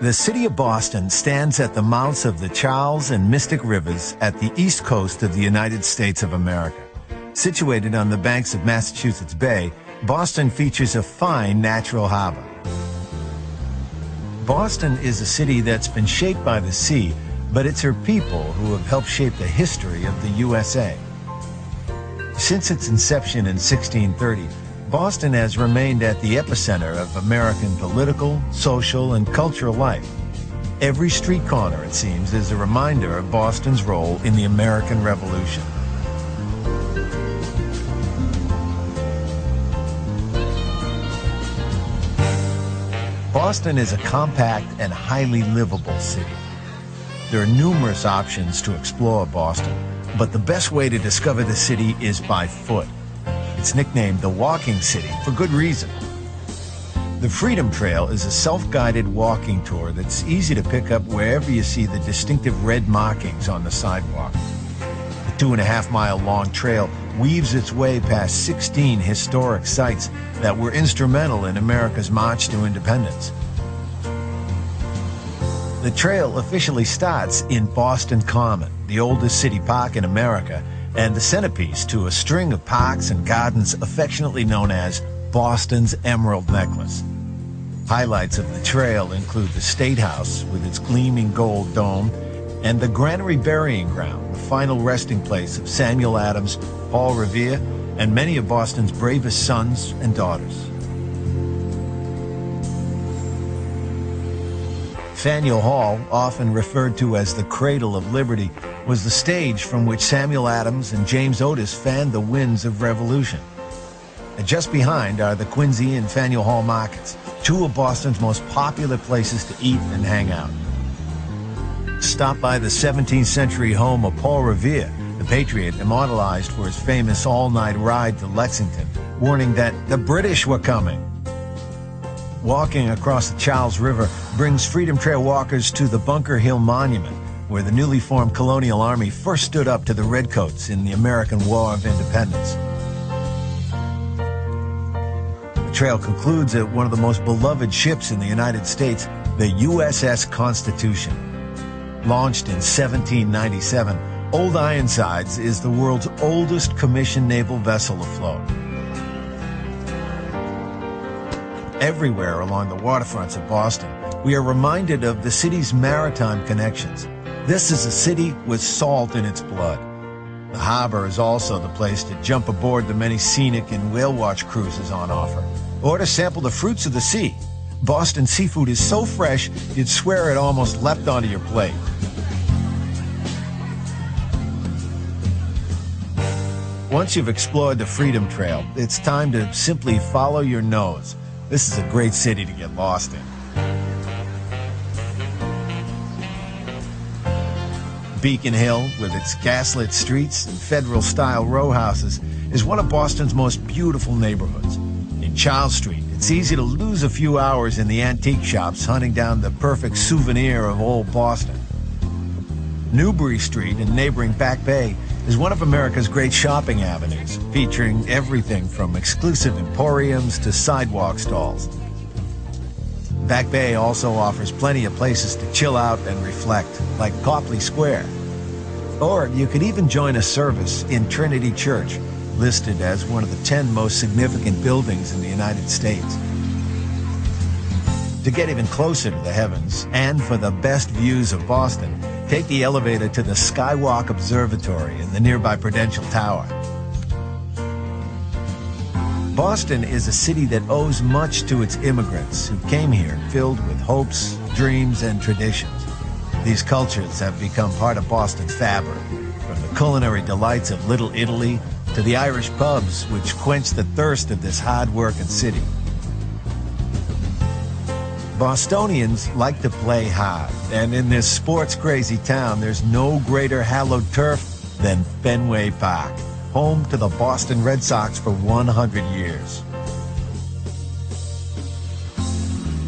The city of Boston stands at the mouths of the Charles and Mystic Rivers at the east coast of the United States of America. Situated on the banks of Massachusetts Bay, Boston features a fine natural harbor. Boston is a city that's been shaped by the sea, but it's her people who have helped shape the history of the USA. Since its inception in 1630, Boston has remained at the epicenter of American political, social, and cultural life. Every street corner, it seems, is a reminder of Boston's role in the American Revolution. Boston is a compact and highly livable city. There are numerous options to explore Boston, but the best way to discover the city is by foot. It's nicknamed the Walking City for good reason. The Freedom Trail is a self-guided walking tour that's easy to pick up wherever you see the distinctive red markings on the sidewalk. The 2.5-mile long trail weaves its way past 16 historic sites that were instrumental in America's march to independence. The trail officially starts in Boston Common, the oldest city park in America, and the centerpiece to a string of parks and gardens affectionately known as Boston's Emerald Necklace. Highlights of the trail include the State House with its gleaming gold dome and the Granary Burying Ground, the final resting place of Samuel Adams, Paul Revere, and many of Boston's bravest sons and daughters. Faneuil Hall, often referred to as the Cradle of Liberty, was the stage from which Samuel Adams and James Otis fanned the winds of revolution. And just behind are the Quincy and Faneuil Hall markets, two of Boston's most popular places to eat and hang out. Stop by the 17th century home of Paul Revere, the patriot immortalized for his famous all-night ride to Lexington, warning that the British were coming. Walking across the Charles River brings Freedom Trail walkers to the Bunker Hill Monument, where the newly formed Colonial Army first stood up to the Redcoats in the American War of Independence. The trail concludes at one of the most beloved ships in the United States, the USS Constitution. Launched in 1797, Old Ironsides is the world's oldest commissioned naval vessel afloat. Everywhere along the waterfronts of Boston, we are reminded of the city's maritime connections. This is a city with salt in its blood. The harbor is also the place to jump aboard the many scenic and whale watch cruises on offer, or to sample the fruits of the sea. Boston seafood is so fresh, you'd swear it almost leapt onto your plate. Once you've explored the Freedom Trail, it's time to simply follow your nose. This is a great city to get lost in. Beacon Hill, with its gaslit streets and Federal-style row houses, is one of Boston's most beautiful neighborhoods. In Charles Street, it's easy to lose a few hours in the antique shops hunting down the perfect souvenir of old Boston. Newbury Street in neighboring Back Bay is one of America's great shopping avenues, featuring everything from exclusive emporiums to sidewalk stalls. Back Bay also offers plenty of places to chill out and reflect, like Copley Square. Or you could even join a service in Trinity Church, listed as one of the 10 most significant buildings in the United States. To get even closer to the heavens, and for the best views of Boston, take the elevator to the Skywalk Observatory in the nearby Prudential Tower. Boston is a city that owes much to its immigrants who came here filled with hopes, dreams, and traditions. These cultures have become part of Boston's fabric, from the culinary delights of Little Italy to the Irish pubs which quench the thirst of this hard-working city. Bostonians like to play hard, and in this sports-crazy town, there's no greater hallowed turf than Fenway Park, home to the Boston Red Sox for 100 years.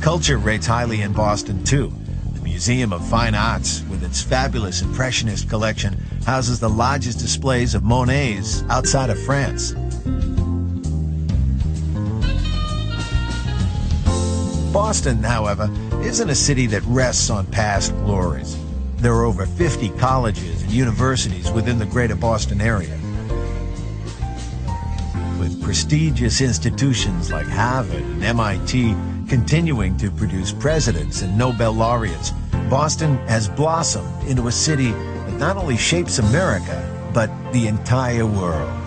Culture rates highly in Boston, too. The Museum of Fine Arts, with its fabulous Impressionist collection, houses the largest displays of Monet's outside of France. Boston, however, isn't a city that rests on past glories. There are over 50 colleges and universities within the greater Boston area. With prestigious institutions like Harvard and MIT continuing to produce presidents and Nobel laureates, Boston has blossomed into a city that not only shapes America, but the entire world.